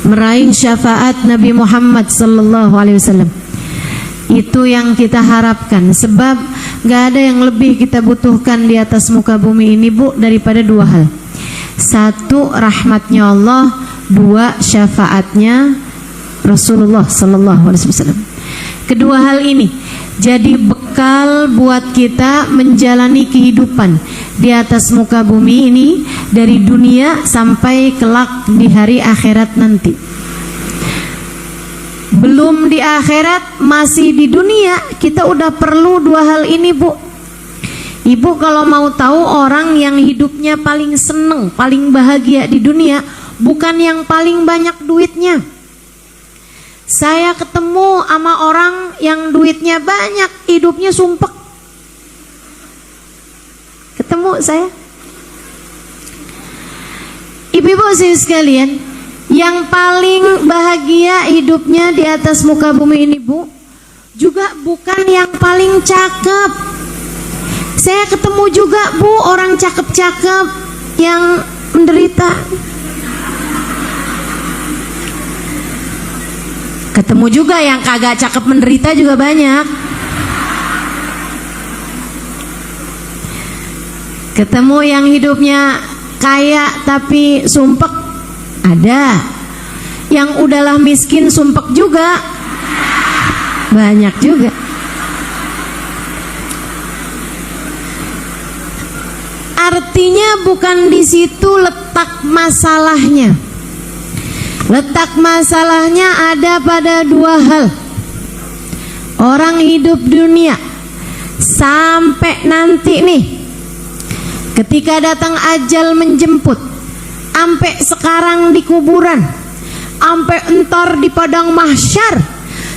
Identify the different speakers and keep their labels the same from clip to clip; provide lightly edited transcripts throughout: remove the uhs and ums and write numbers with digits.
Speaker 1: meraih syafaat Nabi Muhammad sallallahu alaihi wasallam. Itu yang kita harapkan, sebab gak ada yang lebih kita butuhkan di atas muka bumi ini, Bu, daripada dua hal. Satu, rahmatnya Allah. Dua, syafaatnya Rasulullah sallallahu alaihi wasallam. Kedua hal ini jadi bekal buat kita menjalani kehidupan di atas muka bumi ini, dari dunia sampai kelak di hari akhirat nanti. Belum di akhirat, masih di dunia, kita udah perlu dua hal ini, Bu. Ibu kalau mau tahu orang yang hidupnya paling seneng, paling bahagia di dunia, bukan yang paling banyak duitnya. Saya ketemu sama orang yang duitnya banyak, hidupnya sumpek. Ketemu saya. Ibu-ibu sekalian, yang paling bahagia hidupnya di atas muka bumi ini, Bu, juga bukan yang paling cakep. Saya ketemu juga, Bu, orang cakep-cakep yang menderita. Ketemu juga yang kagak cakep menderita juga banyak. Ketemu yang hidupnya kaya tapi sumpek, ada. Yang udahlah miskin sumpek juga banyak juga. Artinya bukan di situ letak masalahnya. Letak masalahnya ada pada dua hal. Orang hidup dunia sampai nanti nih, ketika datang ajal menjemput, sampai sekarang di kuburan, sampai entar di padang mahsyar,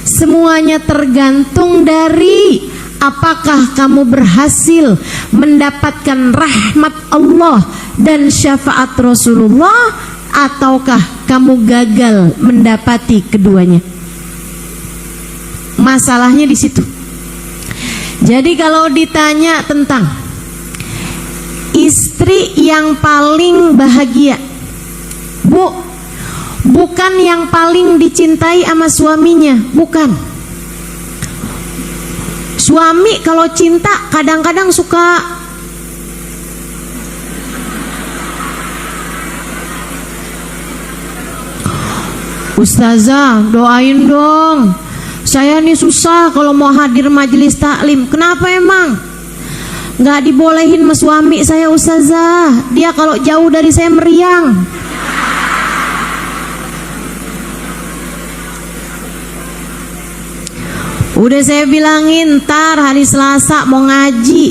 Speaker 1: semuanya tergantung dari apakah kamu berhasil mendapatkan rahmat Allah dan syafaat Rasulullah, ataukah kamu gagal mendapati keduanya. Masalahnya di situ. Jadi kalau ditanya tentang istri yang paling bahagia, Bu, bukan yang paling dicintai sama suaminya, bukan. Suami kalau cinta kadang-kadang suka Ustazah, doain dong. Saya nih susah kalau mau hadir majelis taklim. Kenapa emang? Gak dibolehin sama suami saya, Ustazah. Dia kalau jauh dari saya meriang. Udah saya bilangin, ntar hari Selasa mau ngaji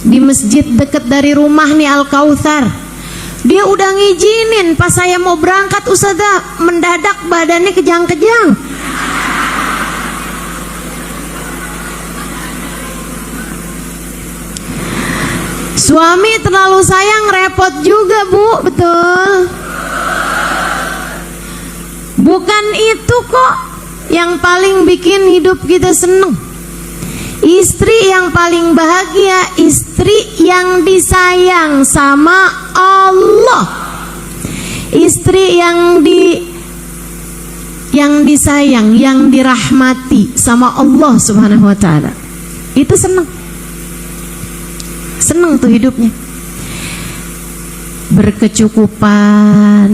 Speaker 1: di masjid deket dari rumah nih, Al-Kautsar. Dia udah ngizinin, pas saya mau berangkat, Ustazah, mendadak badannya kejang-kejang. Suami terlalu sayang, repot juga, Bu, betul. Bukan itu kok yang paling bikin hidup kita seneng. Istri yang paling bahagia, istri yang disayang sama Allah. Istri yang disayang, yang dirahmati sama Allah Subhanahu wa taala. Itu seneng. Seneng tuh hidupnya. Berkecukupan.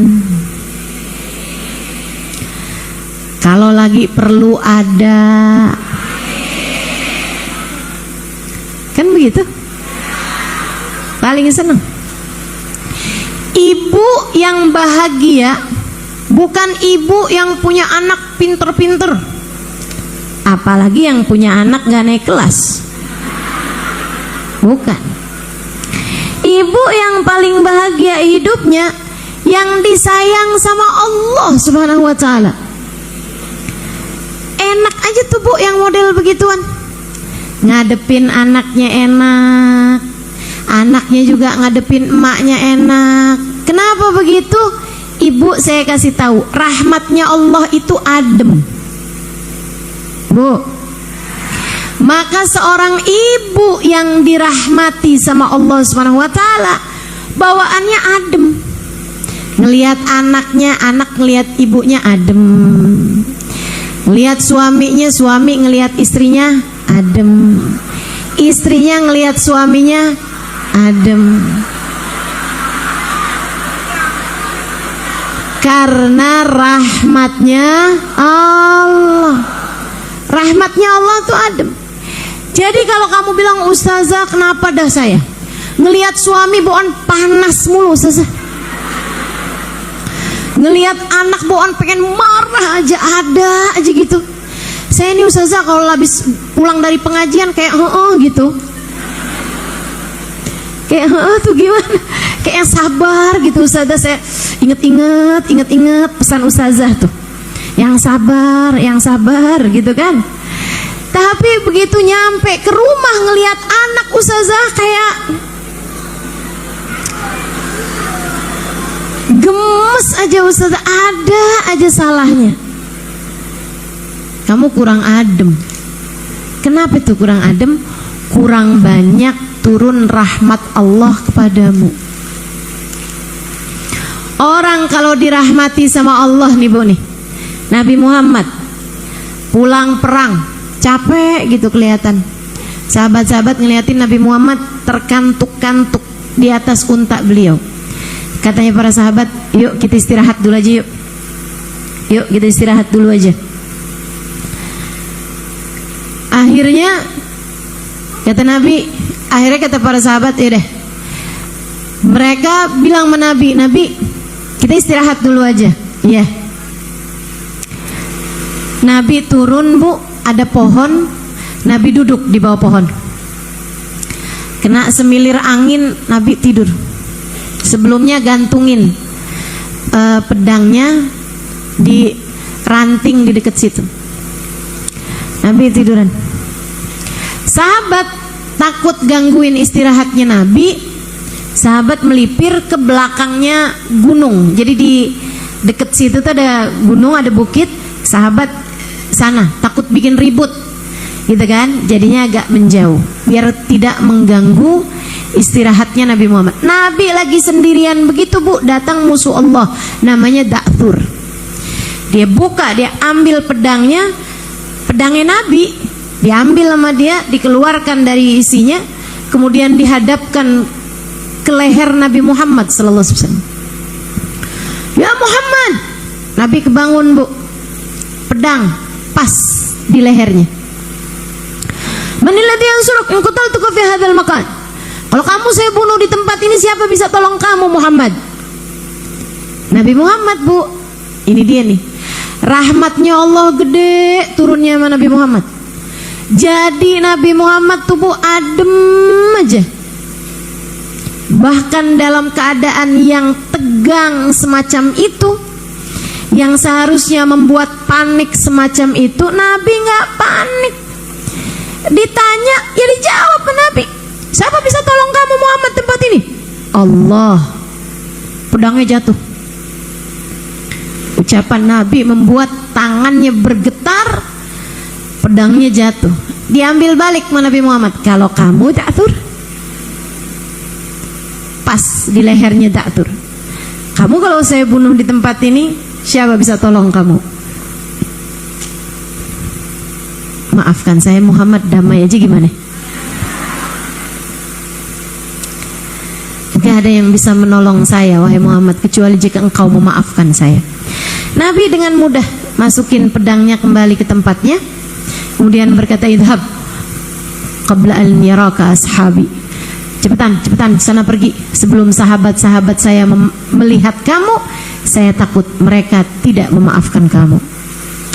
Speaker 1: Kalau lagi perlu ada. Kan begitu? Paling seneng. Ibu yang bahagia bukan ibu yang punya anak pinter-pinter, apalagi yang punya anak gak naik kelas. Bukan. Ibu yang paling bahagia hidupnya yang disayang sama Allah Subhanahu wa taala. Enak aja tuh, Bu, yang model begituan. Ngadepin anaknya enak, anaknya juga ngadepin emaknya enak. Kenapa begitu? Ibu, saya kasih tahu, rahmatnya Allah itu adem, Bu. Maka seorang ibu yang dirahmati sama Allah Subhanahu wa taala, bawaannya adem. Ngelihat anaknya, anak ngelihat ibunya adem. Ngelihat suaminya, suami ngelihat istrinya adem. Istrinya ngelihat suaminya adem. Karena rahmatnya Allah. Rahmatnya Allah tuh adem. Jadi kalau kamu bilang, ustazah kenapa dah saya ngelihat suami bawaan panas mulu, ustazah, ngelihat anak bawaan pengen marah aja, ada aja gitu. Saya ini ustazah kalau habis pulang dari pengajian kayak gitu. Kayak tuh gimana? Kayak yang sabar gitu ustazah. Saya inget pesan ustazah tuh. Yang sabar gitu kan. Tapi begitu nyampe ke rumah ngelihat anak ustazah kayak gemes aja ustazah, ada aja salahnya. Kamu kurang adem. Kenapa itu kurang adem? Kurang banyak turun rahmat Allah kepadamu. Orang kalau dirahmati sama Allah nih Bu nih, Nabi Muhammad pulang perang capek gitu kelihatan. Sahabat-sahabat ngeliatin Nabi Muhammad terkantuk-kantuk di atas unta beliau. Katanya para sahabat, yuk kita istirahat dulu aja yuk. Yuk kita istirahat dulu aja. Akhirnya kata Nabi, akhirnya kata para sahabat, ya deh. Mereka bilang sama Nabi, Nabi kita istirahat dulu aja. Iya. Nabi turun Bu, ada pohon, Nabi duduk di bawah pohon. Kena semilir angin, Nabi tidur. Sebelumnya gantungin pedangnya di ranting di dekat situ. Nabi tiduran. Sahabat takut gangguin istirahatnya Nabi. Sahabat melipir ke belakangnya gunung. Jadi di dekat situ tuh ada gunung, ada bukit. Sahabat sana takut bikin ribut, gitu kan? Jadinya agak menjauh biar tidak mengganggu istirahatnya Nabi Muhammad. Nabi lagi sendirian begitu Bu, datang musuh Allah namanya Da'thur. Dia buka, dia ambil pedangnya Nabi, diambil sama dia, dikeluarkan dari isinya, kemudian dihadapkan ke leher Nabi Muhammad sallallahu alaihi wasallam. Ya Muhammad, Nabi kebangun Bu, pedang pas di lehernya. Manilladzi yansuruk in qataltuka fi hadzal makan. Kalau kamu saya bunuh di tempat ini, siapa bisa tolong kamu Muhammad? Nabi Muhammad Bu, ini dia nih, rahmatnya Allah gede turunnya sama Nabi Muhammad. Jadi Nabi Muhammad tuh Bu adem aja. Bahkan dalam keadaan yang tegang semacam itu, yang seharusnya membuat panik semacam itu, Nabi nggak panik. Ditanya, ya dijawab Nabi. Siapa bisa tolong kamu Muhammad tempat ini? Allah. Pedangnya jatuh. Ucapan Nabi membuat tangannya bergetar, pedangnya jatuh. Diambil balik sama Nabi Muhammad. Kalau kamu Da'thur, pas di lehernya Da'thur. Kamu kalau saya bunuh di tempat ini, siapa bisa tolong kamu? Maafkan saya Muhammad, damai aja gimana? Gak ada yang bisa menolong saya wahai Muhammad kecuali jika engkau memaafkan saya. Nabi dengan mudah masukin pedangnya kembali ke tempatnya, kemudian berkata, idhab qabla an yaraka ashabi. Cepetan sana pergi sebelum sahabat-sahabat saya melihat kamu. Saya takut mereka tidak memaafkan kamu.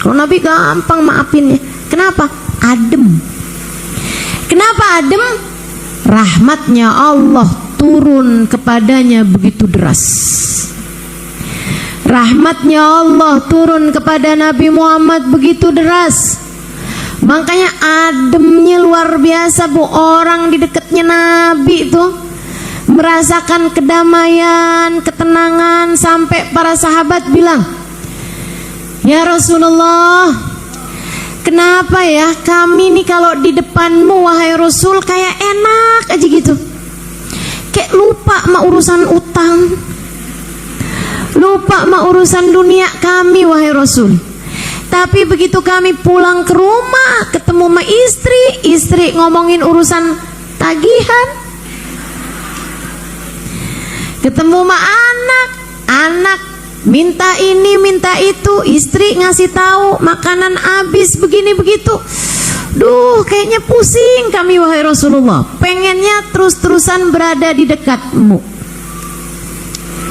Speaker 1: Kalau Nabi gampang maafinnya. Kenapa? Adem. Kenapa adem? Rahmatnya Allah turun kepadanya begitu deras. Rahmatnya Allah turun kepada Nabi Muhammad begitu deras. Makanya ademnya luar biasa Bu. Orang di dekatnya Nabi itu merasakan kedamaian, ketenangan, sampai para sahabat bilang, ya Rasulullah, kenapa ya kami nih kalau di depanmu wahai Rasul kayak enak aja gitu, kayak lupa sama urusan utang, Lupa sama urusan dunia kami, wahai Rasul. Tapi begitu kami pulang ke rumah, ketemu sama istri ngomongin urusan tagihan. Ketemu sama anak minta ini minta itu, istri ngasih tahu makanan habis begini begitu. Duh, kayaknya pusing kami, wahai Rasulullah. Pengennya terus-terusan berada di dekatmu.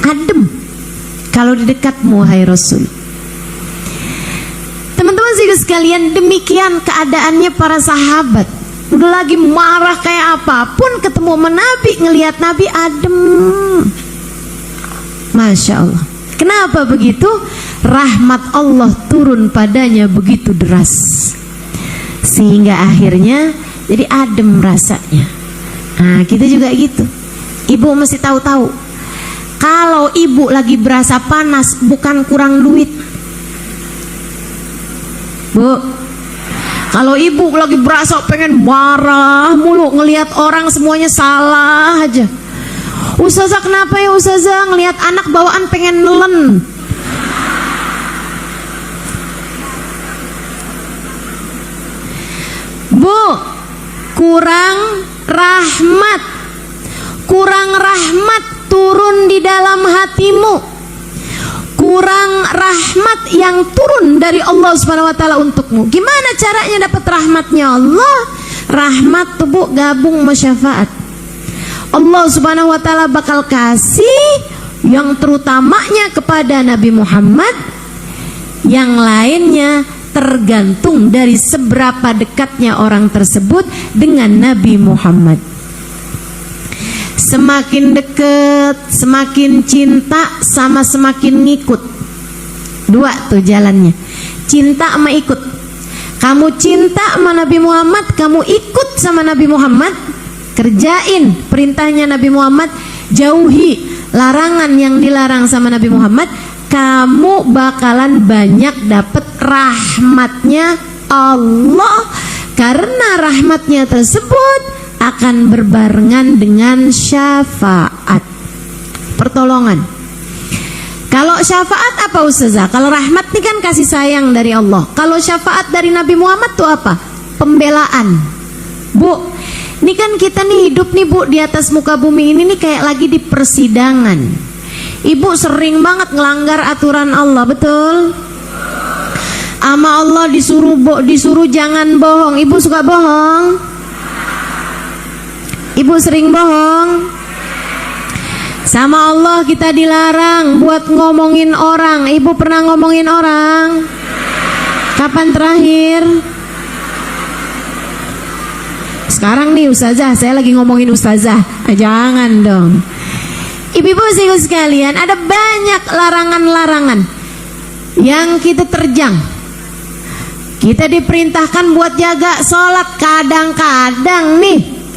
Speaker 1: Adem kalau di dekatmu, wahai Rasul. Teman-teman sekalian, demikian keadaannya para sahabat. Udah lagi marah kayak apapun, ketemu sama Nabi, ngelihat Nabi adem. Masya Allah. Kenapa begitu? Rahmat Allah turun padanya begitu deras, sehingga akhirnya jadi adem rasanya. Nah, kita juga gitu. Ibu mesti tahu-tahu, kalau ibu lagi berasa panas bukan kurang duit. Bu, kalau ibu lagi berasa pengen marah mulu, ngelihat orang semuanya salah aja. Ustazah, kenapa ya Ustazah? Ngelihat anak bawaan pengen nelen. Bu, kurang rahmat turun di dalam hatimu. Kurang rahmat yang turun dari Allah Subhanahu wa taala untukmu. Gimana caranya dapat rahmatnya Allah? Rahmat tuh, Bu, gabung sama syafaat. Allah Subhanahu wa taala bakal kasih yang terutamanya kepada Nabi Muhammad, yang lainnya tergantung dari seberapa dekatnya orang tersebut dengan Nabi Muhammad. Semakin dekat, semakin cinta, sama semakin ngikut. Dua tuh jalannya, cinta sama ikut. Kamu cinta sama Nabi Muhammad, kamu ikut sama Nabi Muhammad, kerjain perintahnya Nabi Muhammad, jauhi larangan yang dilarang sama Nabi Muhammad, kamu bakalan banyak dapat rahmatnya Allah. Karena rahmatnya tersebut akan berbarengan dengan syafaat, pertolongan. Kalau syafaat apa Ustazah? Kalau rahmat ini kan kasih sayang dari Allah. Kalau syafaat dari Nabi Muhammad itu apa? Pembelaan. Bu, ini kan kita nih hidup nih, Bu, di atas muka bumi ini nih kayak lagi di persidangan. Ibu sering banget ngelanggar aturan Allah, betul? Ama Allah disuruh jangan bohong. Ibu suka bohong? Ibu sering bohong? Sama Allah kita dilarang buat ngomongin orang. Ibu pernah ngomongin orang? Kapan terakhir? Sekarang nih Ustazah, saya lagi ngomongin Ustazah. Jangan dong. Ibu-ibu sekalian, ada banyak larangan-larangan yang kita terjang. Kita diperintahkan buat jaga sholat.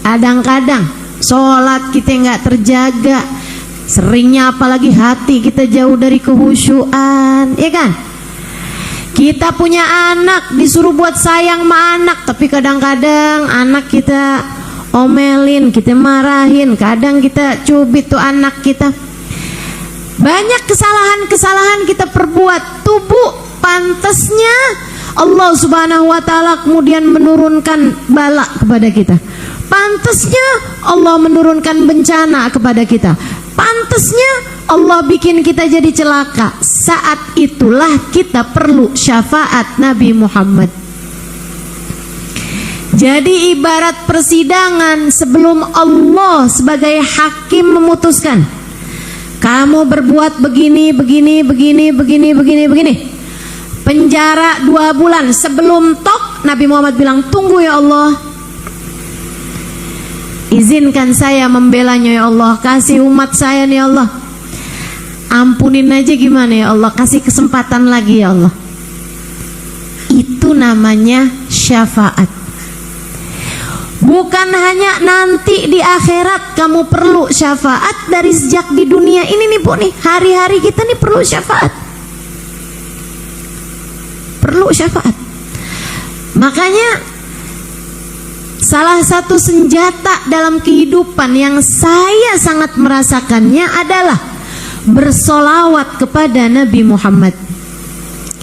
Speaker 1: Kadang-kadang sholat kita nggak terjaga. Seringnya apalagi hati kita jauh dari kehusyuan, ya kan? Kita punya anak, disuruh buat sayang sama anak, tapi kadang-kadang anak kita omelin, kita marahin, kadang kita cubit tuh anak kita. Banyak kesalahan-kesalahan kita perbuat. Tubuh pantasnya Allah Subhanahu wa taala kemudian menurunkan bala kepada kita. Pantasnya Allah menurunkan bencana kepada kita. Pantasnya Allah bikin kita jadi celaka. Saat itulah kita perlu syafaat Nabi Muhammad. Jadi ibarat persidangan sebelum Allah sebagai hakim memutuskan, kamu berbuat begini, penjara 2 bulan. Sebelum tok, Nabi Muhammad bilang, tunggu ya Allah, izinkan saya membelanya ya Allah, kasih umat saya nih ya Allah, ampunin aja gimana ya Allah, kasih kesempatan lagi ya Allah. Itu namanya syafaat. Bukan hanya nanti di akhirat kamu perlu syafaat, dari sejak di dunia ini nih Bu nih, hari-hari kita nih perlu syafaat. Perlu syafaat. Makanya salah satu senjata dalam kehidupan yang saya sangat merasakannya adalah bersolawat kepada Nabi Muhammad.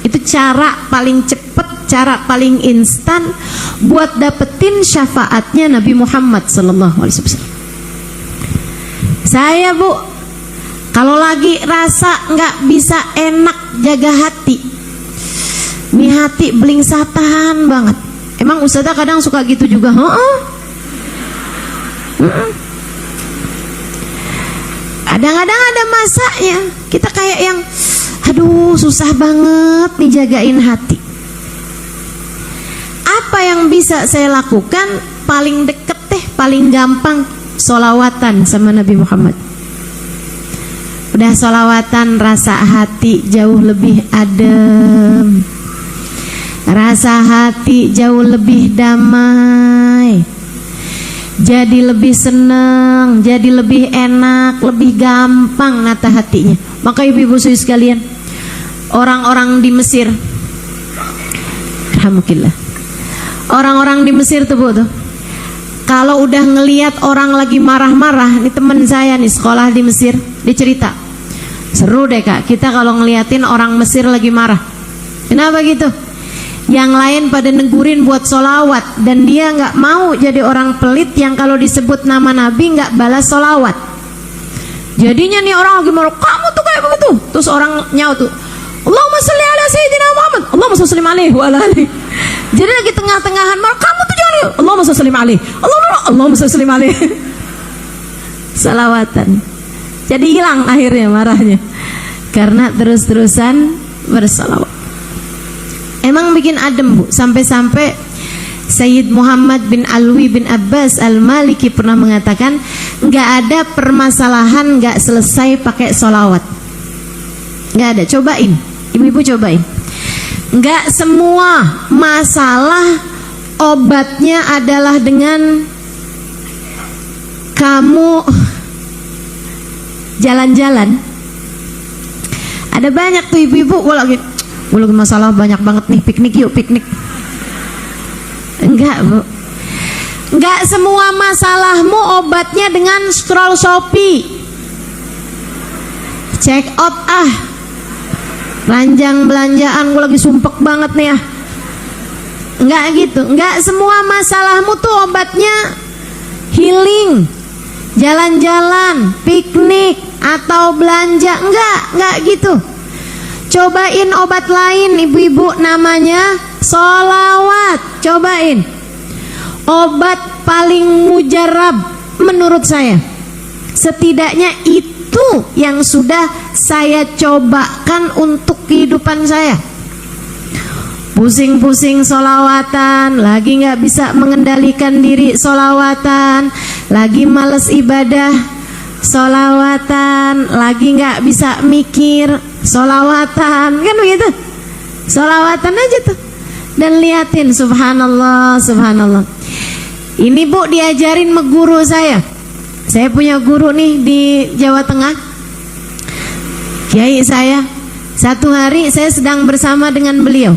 Speaker 1: Itu cara paling cepat, cara paling instan buat dapetin syafaatnya Nabi Muhammad sallallahu alaihi wasallam. Saya, Bu, kalau lagi rasa nggak bisa enak jaga hati, nih hati belingsatan banget. Emang Ustazah kadang suka gitu juga, kadang-kadang ada masanya kita kayak yang aduh susah banget dijagain hati. Apa yang bisa saya lakukan? Paling deket deh, paling gampang, sholawatan sama Nabi Muhammad. Udah sholawatan, rasa hati jauh lebih adem, rasa hati jauh lebih damai, jadi lebih senang, jadi lebih enak, lebih gampang nata hatinya. Maka ibu-ibu sekalian, orang-orang di Mesir, alhamdulillah, orang-orang di Mesir tuh, Bu, tuh, kalau udah ngelihat orang lagi marah-marah, nih temen saya nih sekolah di Mesir, dia cerita, seru deh Kak, kita kalau ngeliatin orang Mesir lagi marah. Kenapa gitu? Yang lain pada negurin buat sholawat, dan dia nggak mau jadi orang pelit yang kalau disebut nama Nabi nggak balas sholawat. Jadinya nih orang lagi marah, kamu tuh kayak begitu. Terus orang nyaut tuh, Allahumma sholli ala Sayyidina Muhammad, Allahumma sholli alaihi wa ala alihi. Jadi lagi tengah-tengahan marah, kamu tuh jangan, Allahumma sholli alaihi, Allahumma sholli alaihi. Salawatan. Jadi hilang akhirnya marahnya karena terus-terusan bersalawat. Emang bikin adem, Bu. Sampai-sampai Sayyid Muhammad bin Alwi bin Abbas Al-Maliki pernah mengatakan, nggak ada permasalahan nggak selesai pakai sholawat. Nggak ada. Cobain, ibu-ibu cobain. Nggak semua masalah obatnya adalah dengan kamu jalan-jalan. Ada banyak tuh ibu-ibu, gue lagi masalah banyak banget nih, piknik yuk, piknik. Enggak, Bu. Enggak semua masalahmu obatnya dengan scroll Shopee, check out ranjang belanjaan, gue lagi sumpek banget nih ya. Enggak gitu. Enggak semua masalahmu tuh obatnya healing, jalan-jalan, piknik, atau belanja. Enggak gitu. Cobain obat lain, ibu-ibu, namanya sholawat. Cobain. Obat paling mujarab menurut saya. Setidaknya itu yang sudah saya cobakan untuk kehidupan saya. Pusing-pusing sholawatan, lagi gak bisa mengendalikan diri sholawatan, lagi males ibadah sholawatan, lagi gak bisa mikir sholawatan, kan begitu? Sholawatan aja tuh. Dan liatin, subhanallah, subhanallah. Ini, Bu, diajarin sama guru saya. Saya punya guru nih di Jawa Tengah, kiai saya. Satu hari saya sedang bersama dengan beliau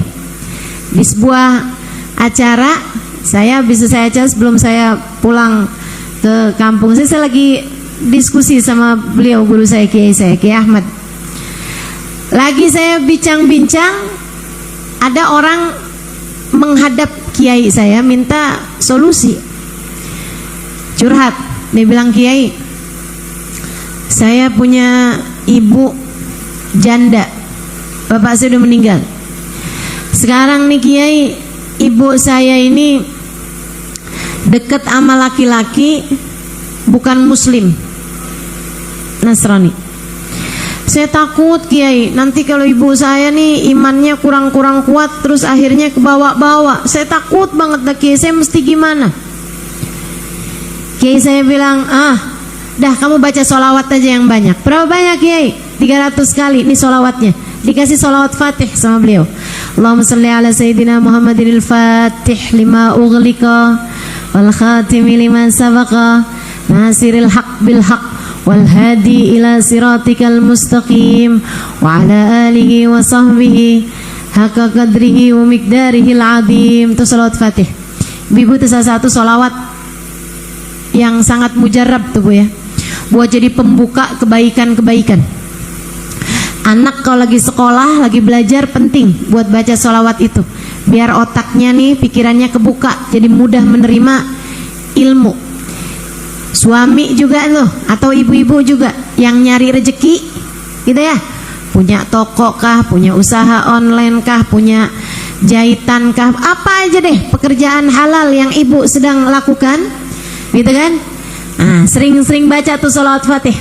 Speaker 1: di sebuah acara. Saya bisa saya acara sebelum saya pulang ke kampung. Saya lagi diskusi sama beliau, guru saya, kiai Ahmad. Lagi saya bincang-bincang, ada orang menghadap kiai saya minta solusi, curhat. Dia bilang, Kiai, saya punya ibu janda, bapak saya udah meninggal. Sekarang nih Kiai, ibu saya ini deket sama laki-laki bukan muslim, Nasrani. Saya takut Kiai, nanti kalau ibu saya nih imannya kurang-kurang kuat, terus akhirnya kebawa-bawa. Saya takut banget dah Kiai, saya mesti gimana? Kiai saya bilang, dah kamu baca sholawat aja yang banyak. Berapa banyak Kiai? 300 kali, ini sholawatnya. Dikasih sholawat Fatih sama beliau. Allahumma salli ala Sayyidina Muhammadin al-Fatih lima ughliqa wal khatimi liman sabaqa nasiril haq bil haq wal hadi ila siratikal mustaqim wa ala alihi wa sahbihi haqqa qadrihi wa miqdarihil azim. Itu sholawat Fatih. Ibu, itu salah satu sholawat yang sangat mujarab tuh, Bu, ya, buat jadi pembuka kebaikan-kebaikan. Anak kalau lagi sekolah, lagi belajar, penting buat baca sholawat itu, biar otaknya nih, pikirannya kebuka, jadi mudah menerima ilmu. Suami juga loh, atau ibu-ibu juga yang nyari rezeki gitu ya, punya toko kah, punya usaha online kah, punya jahitan kah, apa aja deh pekerjaan halal yang ibu sedang lakukan gitu kan. Nah, sering-sering baca tuh sholawat Fatih.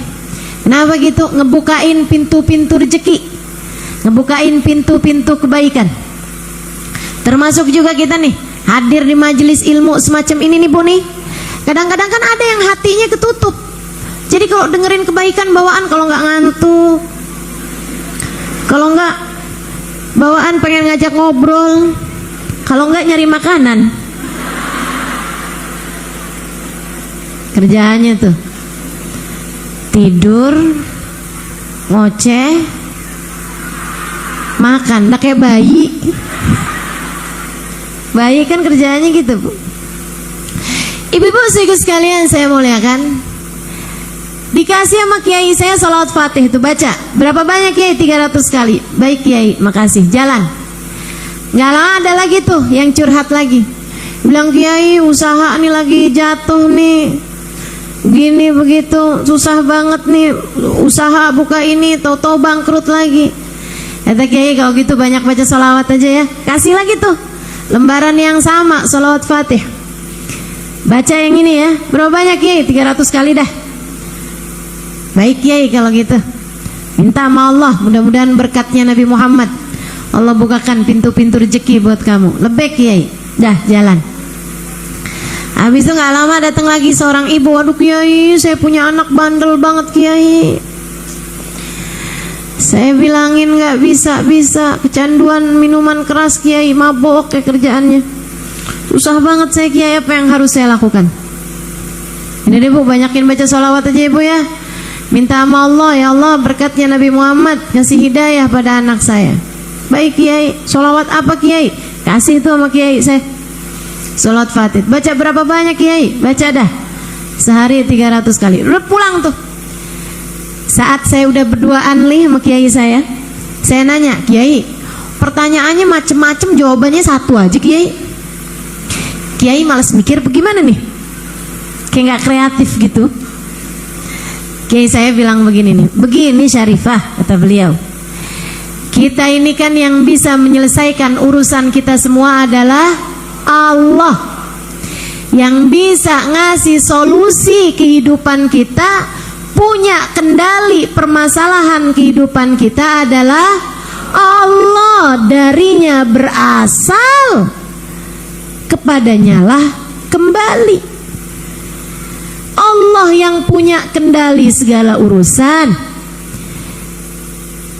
Speaker 1: Kenapa gitu? Ngebukain pintu-pintu rezeki, ngebukain pintu-pintu kebaikan. Termasuk juga kita nih hadir di majelis ilmu semacam ini nih Bu nih, kadang-kadang kan ada yang hatinya ketutup. Jadi kalau dengerin kebaikan bawaan, kalau nggak ngantuk, kalau nggak bawaan pengen ngajak ngobrol, kalau nggak nyari makanan. Kerjaannya tuh tidur, ngoceh, makan, udah kayak bayi. Bayi kan kerjaannya gitu Bu. Ibu-ibu saudaraku sekalian saya muliakan, dikasih sama kiai saya sholawat Fatih itu baca. Berapa banyak kiai? 300 kali. Baik kiai, makasih. Jalan. Gak lama ada lagi tuh yang curhat lagi. Bilang kiai usaha nih lagi jatuh nih, gini begitu, susah banget nih usaha buka ini, tau-tau bangkrut lagi. Kata kiai kalau gitu banyak baca sholawat aja ya. Kasih lagi tuh lembaran yang sama sholawat Fatih. Baca yang ini ya. Berapa banyak kiai? 300 kali dah. Baik kiai kalau gitu, minta sama Allah, mudah-mudahan berkatnya Nabi Muhammad Allah bukakan pintu-pintu rezeki buat kamu. Lebih kiai, dah jalan. Habis itu gak lama datang lagi seorang ibu. Waduh kiai, saya punya anak bandel banget kiai. Saya bilangin gak bisa, kecanduan minuman keras kiai, mabok kayak kerjaannya. Susah banget saya kiai, apa yang harus saya lakukan? Ini deh Bu, banyakin baca sholawat aja Ibu ya. Minta sama Allah, ya Allah berkatnya Nabi Muhammad kasih hidayah pada anak saya. Baik kiai, sholawat apa kiai? Kasih itu sama kiai saya, sholawat Fatih. Baca berapa banyak kiai? Baca dah sehari 300 kali. Udah pulang tuh. Saat saya udah berduaan nih sama kiai saya nanya, kiai pertanyaannya macem-macem, jawabannya satu aja kiai. Kiai malas mikir bagaimana nih, kayak gak kreatif gitu. Kiai saya bilang begini nih, begini Syarifah, kata beliau, kita ini kan yang bisa menyelesaikan urusan kita semua adalah Allah. Yang bisa ngasih solusi kehidupan kita, punya kendali permasalahan kehidupan kita adalah Allah. Darinya berasal, kepadanya lah kembali. Allah yang punya kendali segala urusan.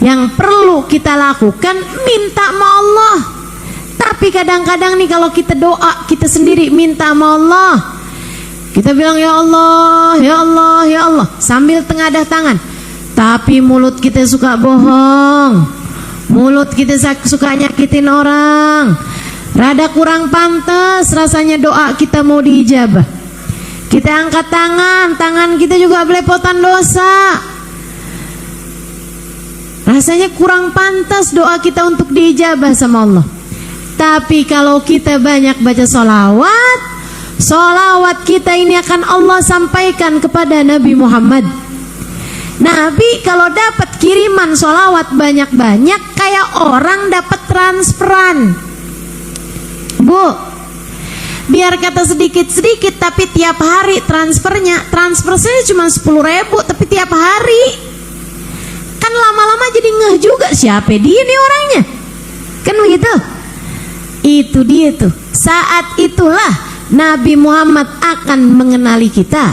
Speaker 1: Yang perlu kita lakukan minta sama Allah. Tapi kadang-kadang nih kalau kita doa, kita sendiri minta sama Allah, kita bilang ya Allah, ya Allah, ya Allah, sambil tengadah tangan. Tapi mulut kita suka bohong, mulut kita suka nyakitin orang. Rada kurang pantas rasanya doa kita mau diijabah. Kita angkat tangan kita juga belepotan dosa. Rasanya kurang pantas doa kita untuk diijabah sama Allah. Tapi kalau kita banyak baca sholawat, sholawat kita ini akan Allah sampaikan kepada Nabi Muhammad. Nabi kalau dapat kiriman sholawat banyak-banyak, kayak orang dapat transferan. Bu, biar kata sedikit-sedikit tapi tiap hari transfernya cuma 10.000, tapi tiap hari kan lama-lama jadi ngeh juga, siapa dia nih orangnya, kan begitu. Itu dia tuh, saat itulah Nabi Muhammad akan mengenali kita.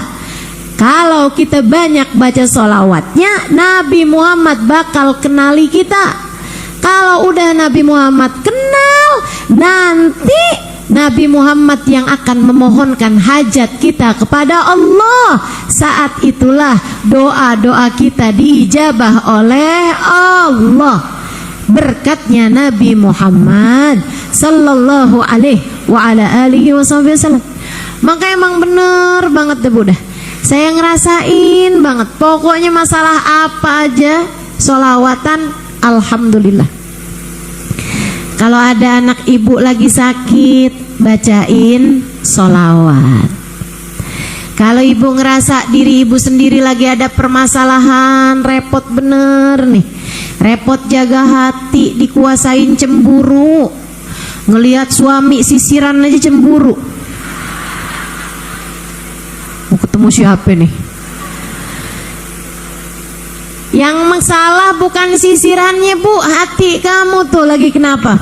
Speaker 1: Kalau kita banyak baca sholawatnya, Nabi Muhammad bakal kenali kita. Kalau udah Nabi Muhammad kenal, nanti Nabi Muhammad yang akan memohonkan hajat kita kepada Allah. Saat itulah doa-doa kita diijabah oleh Allah. Berkatnya Nabi Muhammad sallallahu alaihi wa ala alihi wasallam. Maka emang bener banget deh Buddha, saya ngerasain banget. Pokoknya masalah apa aja, sholawatan Alhamdulillah. Kalau ada anak ibu lagi sakit, bacain sholawat. Kalau ibu ngerasa diri ibu sendiri lagi ada permasalahan, repot bener nih, repot jaga hati, dikuasain cemburu, ngelihat suami sisiran aja cemburu. Mau ketemu siapa nih? Yang masalah bukan sisirannya bu, hati kamu tuh lagi kenapa?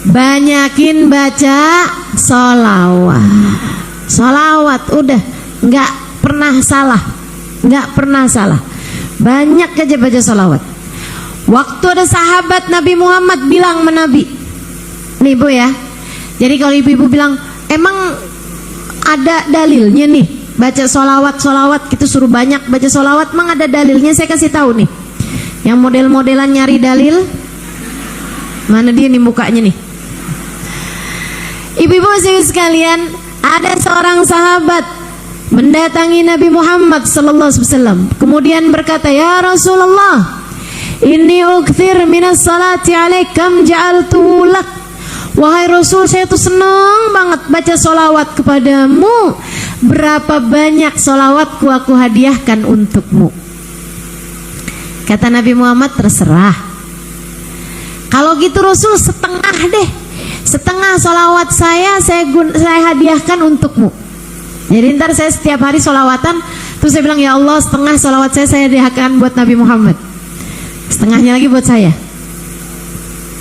Speaker 1: Banyakin baca sholawat. Sholawat udah nggak pernah salah, nggak pernah salah. Banyak aja baca sholawat. Waktu ada sahabat Nabi Muhammad bilang sama Nabi, nih bu ya, jadi kalau ibu-ibu bilang emang ada dalilnya nih baca sholawat kita suruh banyak baca sholawat, emang ada dalilnya? Saya kasih tahu nih, yang model-modelan nyari dalil, mana dia nih mukanya nih. Ibu-ibu sekalian, ada seorang sahabat mendatangi Nabi Muhammad sallallahu alaihi wasallam, kemudian berkata, "Ya Rasulullah, inni ukthir minas salati alaik kam ja'altuhu lak." Wahai Rasul, saya tuh senang banget baca sholawat kepadamu. Berapa banyak sholawatku aku hadiahkan untukmu? Kata Nabi Muhammad, terserah. Kalau gitu Rasul, setengah deh. Setengah sholawat saya hadiahkan untukmu. Jadi ntar saya setiap hari sholawatan, terus saya bilang, ya Allah, setengah sholawat saya hadiahkan buat Nabi Muhammad, setengahnya lagi buat saya.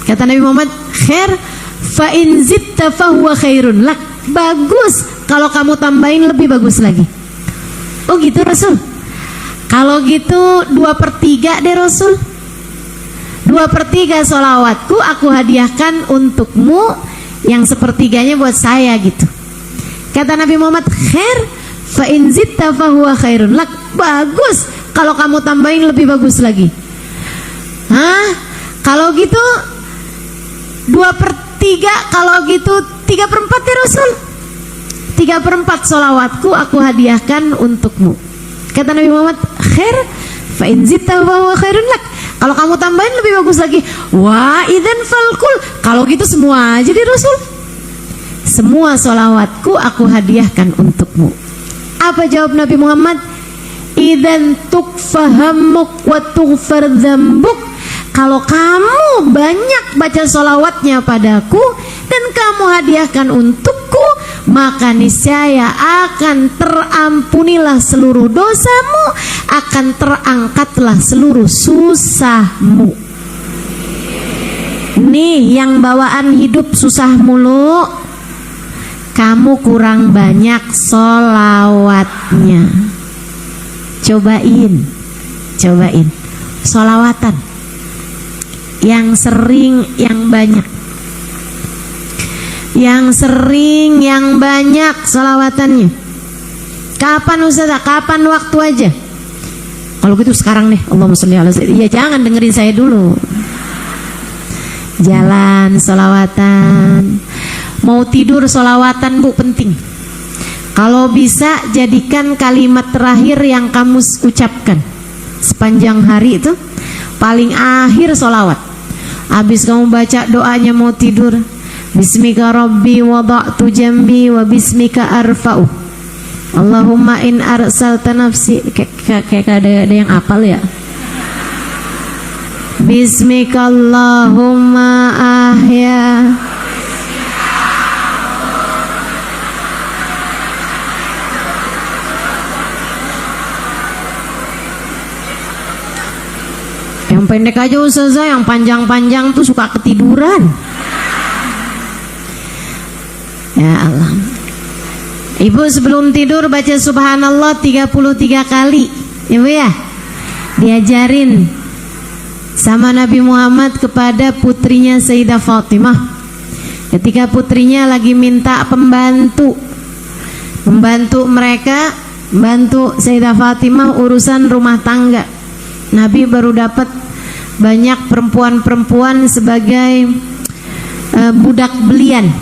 Speaker 1: Kata Nabi Muhammad, khair fa in zitta fahuwa khairun lak. Bagus, kalau kamu tambahin lebih bagus lagi. Oh gitu Rasul. Kalau gitu 2/3 deh Rasul. 2/3 sholawatku aku hadiahkan untukmu, yang 1/3-nya buat saya gitu. Kata Nabi Muhammad, khair fa in zitta fahuwa khairun lak. Bagus, kalau kamu tambahin lebih bagus lagi. Hah? Kalau gitu 2/3, kalau gitu 3/4 ya Rasul. 3/4 sholawatku aku hadiahkan untukmu. Kata Nabi Muhammad, khair fa in zitta fahuwa khairun lak. Kalau kamu tambahin lebih bagus lagi. Wah, idzan falkul. Kalau gitu semua aja deh Rasul. Semua sholawatku aku hadiahkan untukmu. Apa jawab Nabi Muhammad? Idzan tukfahammuk wa tughfar dzambuk. Kalau kamu banyak baca sholawatnya padaku dan kamu hadiahkan untukku, maka niscaya akan terampunilah seluruh dosamu, akan terangkatlah seluruh susahmu. Nih yang bawaan hidup susah mulu, kamu kurang banyak sholawatnya. Cobain sholawatan yang sering, yang banyak. Yang sering, yang banyak sholawatannya. Kapan Ustazah? Kapan waktu aja? Kalau gitu sekarang deh, Allahumma sholli ala sayyidina. Ya jangan dengerin saya dulu. Jalan sholawatan. Mau tidur sholawatan bu, penting. Kalau bisa jadikan kalimat terakhir yang kamu ucapkan sepanjang hari itu, paling akhir sholawat. Habis kamu baca doanya mau tidur, Bismika Rabbi wada'tu jambi wa bismika arfa'u. Allahumma in arsalta nafsi. Kayak ada yang apal ya. Bismika Allahumma ahya. Yang pendek aja Ustazah, yang panjang-panjang tuh suka ketiduran. Ya Allah. Ibu sebelum tidur baca subhanallah 33 kali. Ibu ya, diajarin sama Nabi Muhammad kepada putrinya Sayyidah Fatimah. Ketika putrinya lagi minta pembantu mereka, bantu Sayyidah Fatimah urusan rumah tangga. Nabi baru dapat banyak perempuan-perempuan sebagai budak belian.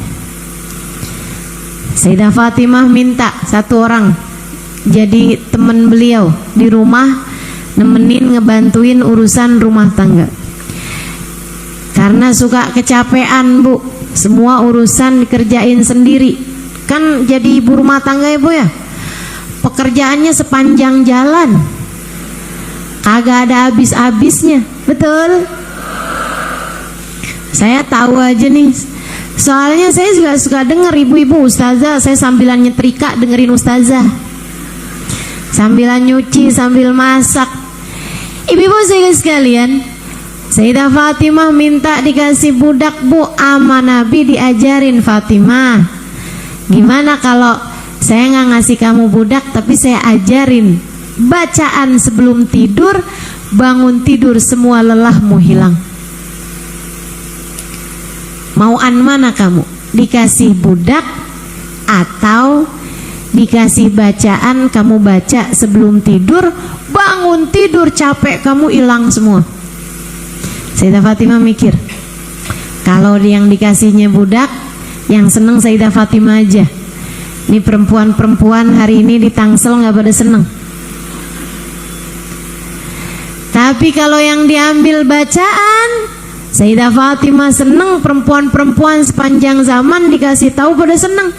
Speaker 1: Sayyidah Fatimah minta satu orang jadi teman beliau di rumah. nemenin ngebantuin urusan rumah tangga. Karena suka kecapean Bu, semua urusan dikerjain sendiri. Kan jadi ibu rumah tangga ya Bu ya, pekerjaannya sepanjang jalan, kagak ada habis-habisnya. Betul? Saya tahu aja nih, soalnya saya juga suka denger ibu-ibu ustazah, saya sambilan nyetrika dengerin ustazah, sambilan nyuci, sambil masak. Ibu-ibu saya sekalian, Sayyidah Fatimah minta dikasih budak Bu, ama Nabi diajarin, Fatimah, gimana kalau saya nggak ngasih kamu budak tapi saya ajarin bacaan sebelum tidur, bangun tidur semua lelahmu hilang. Mauan mana kamu? Dikasih budak atau dikasih bacaan kamu baca sebelum tidur, bangun tidur capek kamu hilang semua? Sayyidah Fatimah mikir, kalau yang dikasihnya budak, yang seneng Sayyidah Fatimah aja. Ini perempuan-perempuan hari ini di Tangsel nggak pada seneng. Tapi kalau yang diambil bacaan, Sayyidah Fatimah seneng, perempuan-perempuan sepanjang zaman dikasih tahu pada seneng.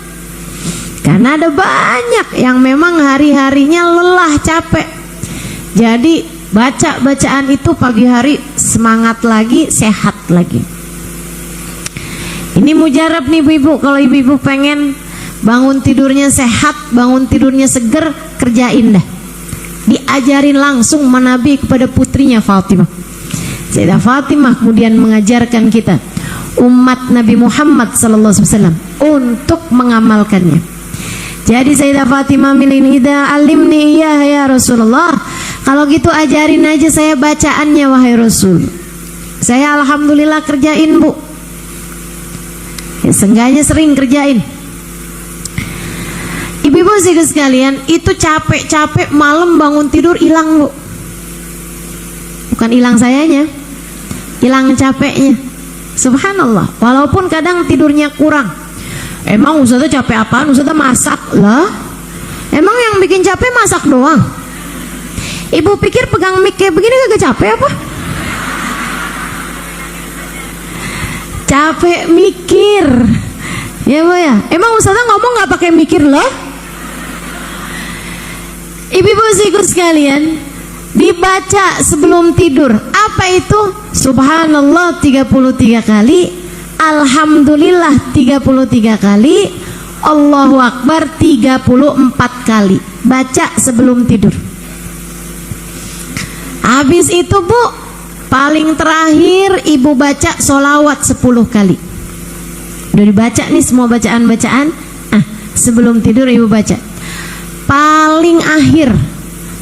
Speaker 1: Karena ada banyak yang memang hari-harinya lelah, capek. Jadi baca bacaan itu pagi hari semangat lagi, sehat lagi. Ini mujarab nih ibu-ibu, kalau ibu-ibu pengen bangun tidurnya sehat, bangun tidurnya seger, kerjain dah. Diajarin langsung Nabi kepada putrinya Fatimah. Sayyidah Fatimah kemudian mengajarkan kita umat Nabi Muhammad SAW untuk mengamalkannya. Jadi Sayyidah Fatimah milih, "Ida alimni ya Rasulullah." Kalau gitu ajarin aja saya bacaannya wahai Rasul. Saya alhamdulillah kerjain Bu. Ya, seenggaknya sering kerjain. Ibu-ibu sekalian, itu capek-capek malam bangun tidur hilang Bu. Bukan hilang sayanya, hilang capeknya. Subhanallah. Walaupun kadang tidurnya kurang. Emang Ustazah capek apaan? Ustazah masak lah. Emang yang bikin capek masak doang? Ibu pikir pegang mic kayak begini kagak capek apa? Capek mikir. Ya Bu ya. Emang Ustazah ngomong nggak pakai mikir loh? Ibu-ibu sekalian, dibaca sebelum tidur. Apa itu? Subhanallah 33 kali, Alhamdulillah 33 kali, Allahu Akbar 34 kali. Baca sebelum tidur. Habis itu Bu, paling terakhir ibu baca sholawat 10 kali. Udah dibaca nih semua bacaan-bacaan. Sebelum tidur ibu baca. Paling akhir,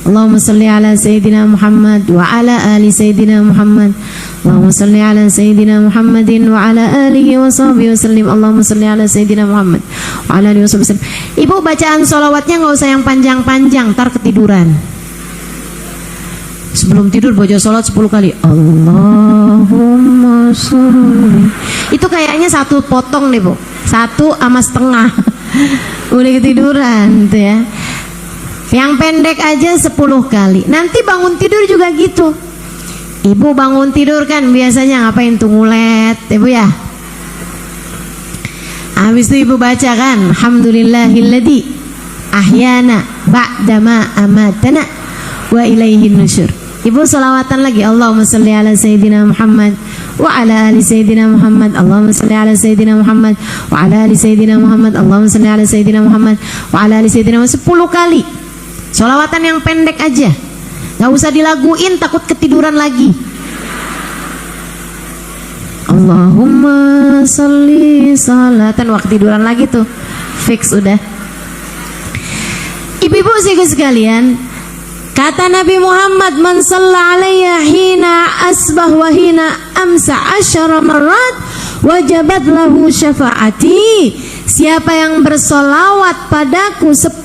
Speaker 1: Allahumma salli ala Sayyidina Muhammad wa ala ali Sayyidina Muhammad. Allahumma salli ala Sayyidina Muhammadin wa ala alihi wa sahbihi wasallim. Allahumma salli ala Sayyidina Muhammad wa ala alihi wa sahbihi wasallim. Ibu bacaan sholawatnya nggak usah yang panjang-panjang, ntar ketiduran. Sebelum tidur baca sholat 10 kali. Allahumma sholli. Itu kayaknya satu potong nih Bu, 1,5. Udah ketiduran tuh ya. Yang pendek aja 10 kali. Nanti bangun tidur juga gitu. Ibu bangun tidur kan biasanya ngapain tuh, ngulet ibu ya. Habis itu ibu baca kan, alhamdulillahilladzi ahyana ba'dama amatana wa ilaihin nusyur. Ibu selawatan lagi, Allahumma salli ala Sayyidina Muhammad wa ala ali Sayyidina Muhammad. Allahumma salli ala Sayyidina Muhammad wa ala ali Sayyidina Muhammad. Allahumma salli ala Sayyidina Muhammad wa ala ali Sayyidina Muhammad. 10 kali. Sholawatan yang pendek aja, gak usah dilaguin, takut ketiduran lagi. Allahumma salli salatan, waktu tiduran lagi tuh fix udah. Ibu-ibu sekalian, kata Nabi Muhammad, man shalla alayya hina asbah wa hina amsa 10 marrat wajabat lahu syafaati. Siapa yang bersolawat padaku 10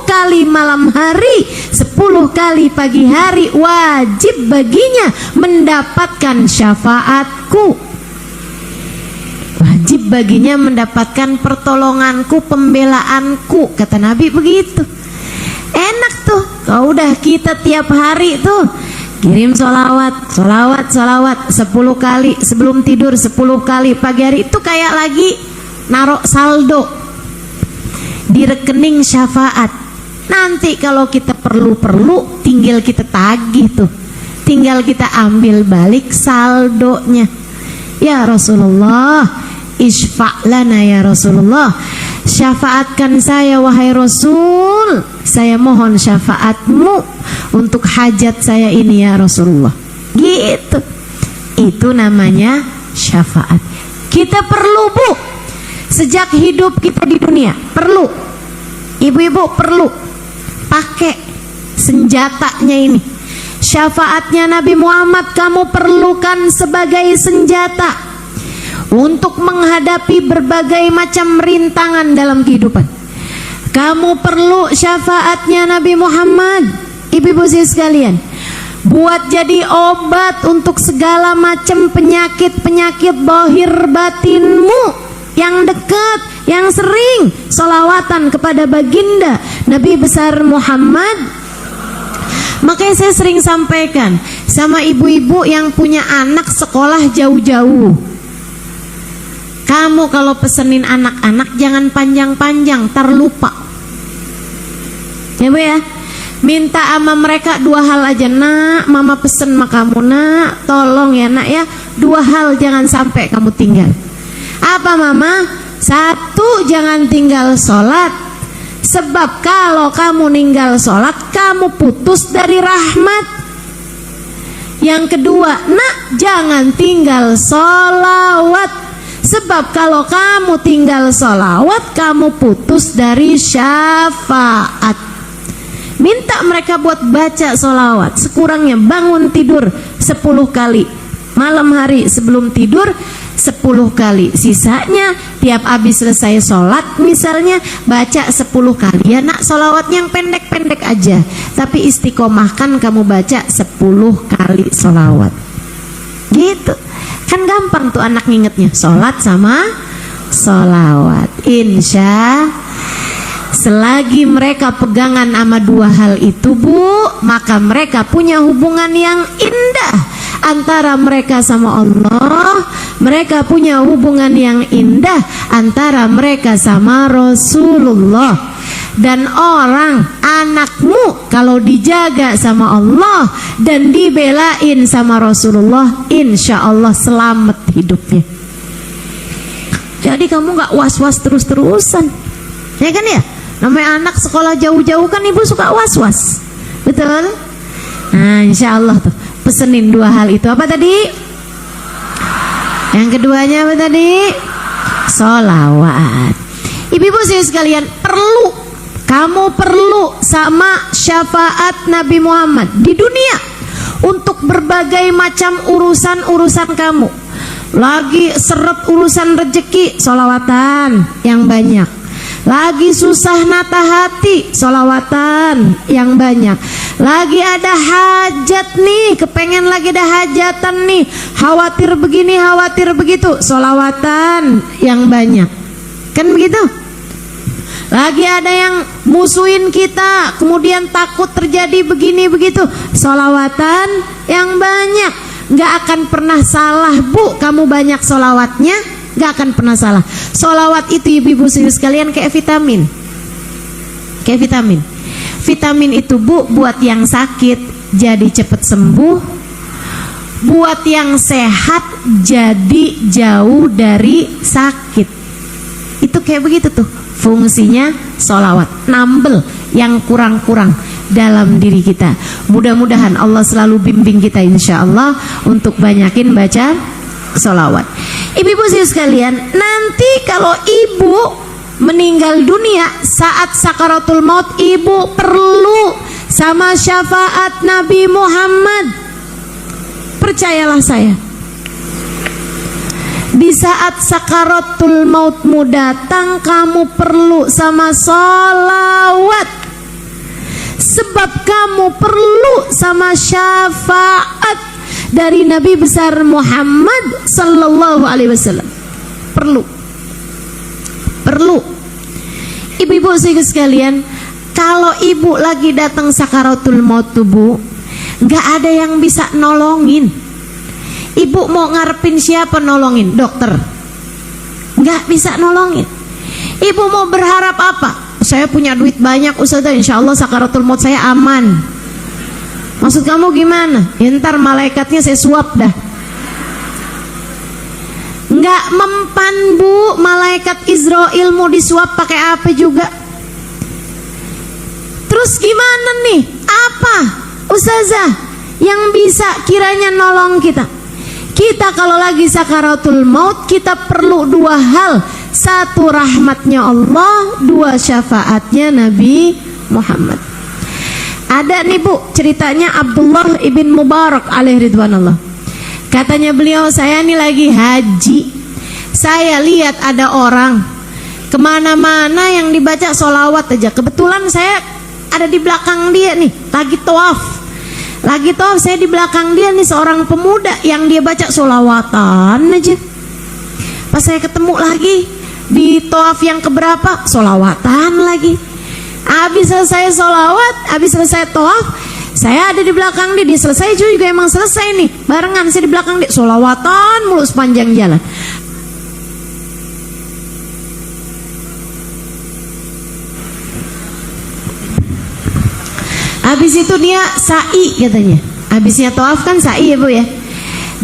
Speaker 1: kali malam hari, 10 kali pagi hari, wajib baginya mendapatkan syafaatku. Wajib baginya mendapatkan pertolonganku, pembelaanku. Kata Nabi begitu. Enak tuh, kalau udah kita tiap hari tuh Kirim solawat 10 kali sebelum tidur, 10 kali pagi hari. Itu kayak lagi naruh saldo di rekening syafaat. Nanti kalau kita perlu tinggal kita tagih tuh, tinggal kita ambil balik saldonya. Ya Rasulullah, isfa' lana ya Rasulullah, syafaatkan saya wahai Rasul, saya mohon syafaatmu untuk hajat saya ini ya Rasulullah. Gitu. Itu namanya syafaat. Kita perlu, Bu, sejak hidup kita di dunia perlu. Ibu-ibu perlu pakai senjatanya ini. Syafaatnya Nabi Muhammad kamu perlukan sebagai senjata untuk menghadapi berbagai macam rintangan dalam kehidupan. Kamu perlu syafaatnya Nabi Muhammad, ibu-ibu sekalian, buat jadi obat untuk segala macam penyakit-penyakit zahir batinmu yang dekat, yang sering sholawatan kepada baginda Nabi besar Muhammad. Makanya saya sering sampaikan sama ibu-ibu yang punya anak sekolah jauh-jauh, kamu kalau pesenin anak-anak jangan panjang-panjang, terlupa ya Bu ya. Minta sama mereka 2 hal aja. Nak, mama pesen sama kamu nak, tolong ya nak ya, 2 hal jangan sampai kamu tinggal. Apa mama? 1, jangan tinggal sholat. Sebab kalau kamu ninggal sholat, kamu putus dari rahmat. Yang kedua, nak, jangan tinggal sholawat. Sebab kalau kamu tinggal sholawat, kamu putus dari syafaat. Minta mereka buat baca sholawat. Sekurangnya bangun tidur 10 kali, malam hari sebelum tidur 10 kali. Sisanya tiap habis selesai sholat misalnya baca 10 kali. Ya nak, sholawat yang pendek-pendek aja, tapi istiqomahkan kamu baca 10 kali sholawat. Gitu. Kan gampang tuh anak ngingetnya, sholat sama sholawat. Insya selagi mereka pegangan sama 2 hal itu Bu, maka mereka punya hubungan yang indah antara mereka sama Allah. Mereka punya hubungan yang indah antara mereka sama Rasulullah. Dan anakmu kalau dijaga sama Allah dan dibelain sama Rasulullah, insya Allah selamat hidupnya. Jadi kamu gak was-was terus-terusan, ya kan ya? Namanya anak sekolah jauh-jauh kan ibu suka was-was, betul? Nah insya Allah tuh pesenin 2 hal itu. Apa tadi? Yang keduanya apa tadi? Sholawat. Ibu-ibu sekalian, kamu perlu sama syafaat Nabi Muhammad di dunia untuk berbagai macam urusan-urusan kamu. Lagi seret urusan rezeki, sholawatan yang banyak. Lagi susah nata hati, sholawatan yang banyak. Lagi ada hajat nih, kepengen lagi ada hajatan nih, khawatir begini, khawatir begitu, sholawatan yang banyak. Kan begitu? Lagi ada yang musuhin kita, kemudian takut terjadi begini begitu, sholawatan yang banyak. Gak akan pernah salah Bu, kamu banyak sholawatnya, gak akan pernah salah. Sholawat itu ibu-ibu sekalian kayak vitamin. Kayak vitamin. Vitamin itu Bu, buat yang sakit jadi cepat sembuh, buat yang sehat jadi jauh dari sakit. Itu kayak begitu tuh fungsinya sholawat, nambel yang kurang-kurang dalam diri kita. Mudah-mudahan Allah selalu bimbing kita insya Allah untuk banyakin baca sholawat. Ibu-ibu sekalian, nanti kalau ibu meninggal dunia saat sakaratul maut, ibu perlu sama syafaat Nabi Muhammad. Percayalah saya, di saat sakaratul mautmu datang, kamu perlu sama sholawat. Sebab kamu perlu sama syafaat dari Nabi besar Muhammad sallallahu alaihi wasallam. Perlu. Ibu-ibu sekalian, kalau ibu lagi datang sakaratul maut tubuh, Nggak ada yang bisa nolongin. Ibu mau ngarepin siapa nolongin? Dokter? Nggak bisa nolongin. Ibu mau berharap apa? Saya punya duit banyak Ustazah, insya Allah sakaratul maut saya aman. Maksud kamu gimana? Ya, ntar malaikatnya saya suap dah. Nggak mempan Bu, malaikat Israel mau disuap pakai apa juga. Terus gimana nih? Apa Ustazah yang bisa kiranya nolong kita? Kita kalau lagi sakaratul maut, kita perlu dua hal. Satu, rahmatnya Allah. Dua, syafaatnya Nabi Muhammad. Ada nih Bu, ceritanya Abdullah ibn Mubarak alaihi ridwanullah. Katanya beliau, saya nih lagi haji, saya lihat ada orang kemana-mana yang dibaca sholawat aja. Kebetulan saya ada di belakang dia nih, lagi tawaf, saya di belakang dia nih, seorang pemuda yang dia baca sholawatan aja. Pas saya ketemu lagi di tawaf yang keberapa, sholawatan lagi. Habis selesai sholawat, habis selesai tawaf, saya ada di belakang dia selesai juga emang selesai nih, barengan saya di belakang dia, sholawatan mulu sepanjang jalan. Habis itu dia sa'i katanya. Habisnya tawaf kan sa'i ya Bu ya.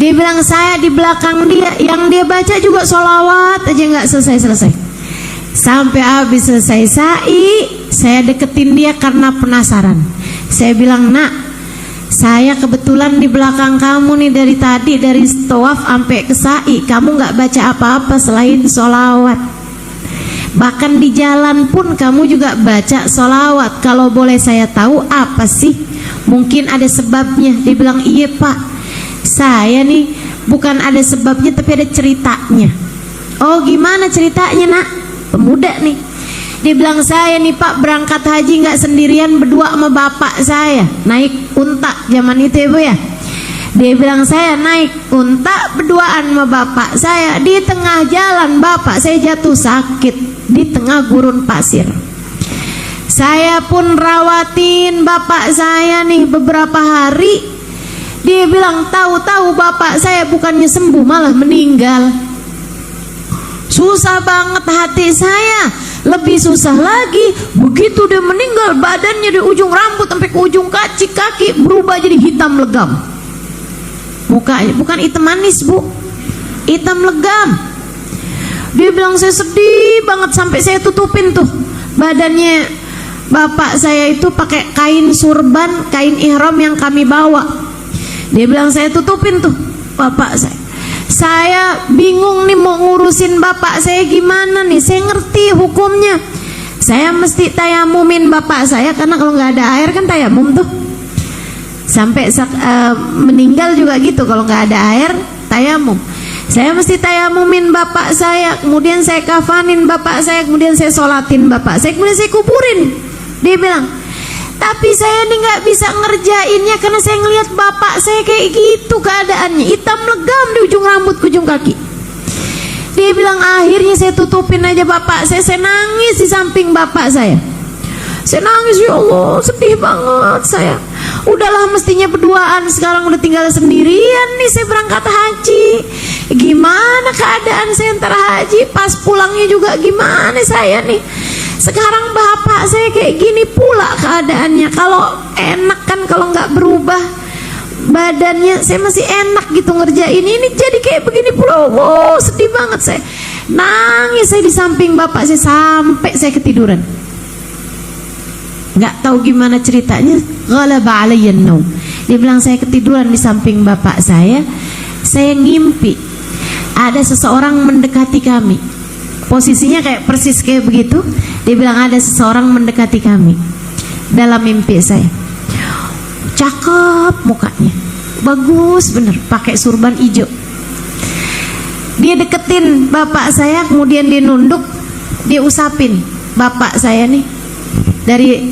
Speaker 1: Dia bilang saya di belakang dia, yang dia baca juga sholawat aja nggak selesai-selesai. Sampai habis selesai sa'i, saya deketin dia karena penasaran. Saya bilang, nak, saya kebetulan di belakang kamu nih dari tadi, dari tawaf sampai ke sa'i, kamu nggak baca apa-apa selain sholawat. Bahkan di jalan pun kamu juga baca sholawat. Kalau boleh saya tahu apa sih? Mungkin ada sebabnya. Dia bilang, iya Pak, saya nih bukan ada sebabnya tapi ada ceritanya. Oh gimana ceritanya nak? Pemuda nih, dia bilang, saya nih Pak berangkat haji nggak sendirian, berdua sama bapak saya, naik unta zaman itu ya Bu ya. Dia bilang saya naik unta berduaan sama bapak saya. Di tengah jalan bapak saya jatuh sakit di tengah gurun pasir. Saya pun rawatin bapak saya nih beberapa hari. Dia bilang tahu-tahu bapak saya bukannya sembuh malah meninggal. Susah banget hati saya. Lebih susah lagi, begitu dia meninggal, badannya dari ujung rambut sampai ke ujung kaki berubah jadi hitam legam. Mukanya bukan hitam manis Bu, hitam legam. Dia bilang saya sedih banget sampai saya tutupin tuh badannya bapak saya itu pakai kain surban, kain ihram yang kami bawa. Dia bilang saya tutupin tuh bapak saya. Saya bingung nih mau ngurusin bapak saya gimana nih. Saya ngerti hukumnya. Saya mesti tayamumin bapak saya karena kalau nggak ada air kan tayamum tuh. Sampai meninggal juga gitu, kalau nggak ada air tayamum. Saya mesti tayamumin bapak saya, kemudian saya kafanin bapak saya, kemudian saya sholatin bapak saya, kemudian saya kuburin. Dia bilang, tapi saya ini nggak bisa ngerjainnya karena saya ngelihat bapak saya kayak gitu keadaannya, hitam legam di ujung rambut ke ujung kaki. Dia bilang akhirnya saya tutupin aja bapak saya nangis di samping bapak saya. Saya nangis, ya Allah sedih banget saya. Udahlah mestinya berduaan, sekarang udah tinggal sendirian nih saya berangkat haji. Gimana keadaan saya antara haji, pas pulangnya juga gimana saya nih. Sekarang bapak saya kayak gini pula keadaannya. Kalau enak kan kalau nggak berubah badannya, saya masih enak gitu ngerjain, ini jadi kayak begini pula. Wow sedih banget saya. Nangis saya di samping bapak saya sampai saya ketiduran. Nggak tahu gimana ceritanya, ghalaba alayyan naum. Dia bilang saya ketiduran di samping bapak saya ngimpi ada seseorang mendekati kami. Posisinya kayak persis kayak begitu. Dia bilang ada seseorang mendekati kami dalam mimpi saya. Cakep mukanya, bagus bener, pakai surban hijau. Dia deketin bapak saya, kemudian dia nunduk, dia usapin bapak saya nih dari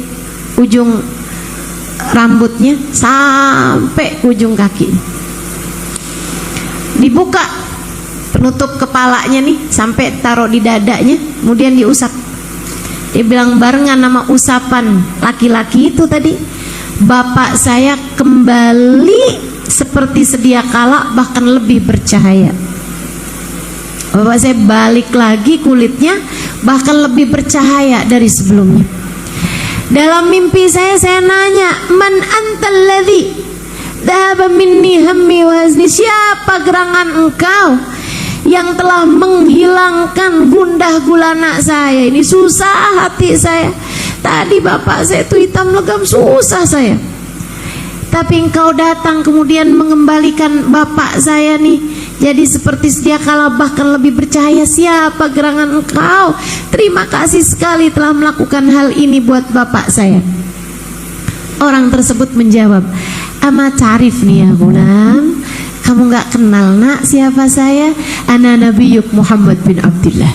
Speaker 1: ujung rambutnya sampai ujung kaki. Dibuka penutup kepalanya nih sampai taruh di dadanya, kemudian diusap. Dia bilang barengan nama usapan laki-laki itu tadi, bapak saya kembali seperti sedia kala, bahkan lebih bercahaya. Bapak saya balik lagi kulitnya bahkan lebih bercahaya dari sebelumnya. Dalam mimpi saya nanya, man antal ladzi dhaba minni hammi wa hazni, siapa gerangan engkau yang telah menghilangkan gundah gulana saya, ini susah hati saya. Tadi bapak saya itu hitam legam, susah saya, tapi engkau datang kemudian mengembalikan bapak saya nih jadi seperti sedia kala, bahkan lebih bercahaya. Siapa gerangan engkau? Terima kasih sekali telah melakukan hal ini buat bapak saya. Orang tersebut menjawab, ama tarif nih ya gulam, kamu gak kenal nak siapa saya? Ana Nabiyuk Muhammad bin Abdullah,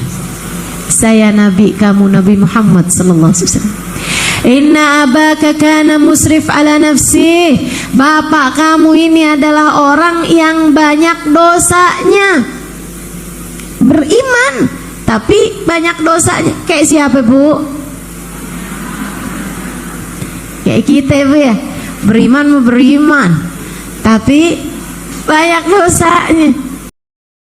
Speaker 1: saya nabi kamu, Nabi Muhammad sallallahu alaihi wasallam. Inna abaka kana musrif ala nafsih, bapak kamu ini adalah orang yang banyak dosanya. Beriman tapi banyak dosanya. Kayak siapa bu? Kayak kita bu ya, beriman mau beriman tapi banyak dosanya.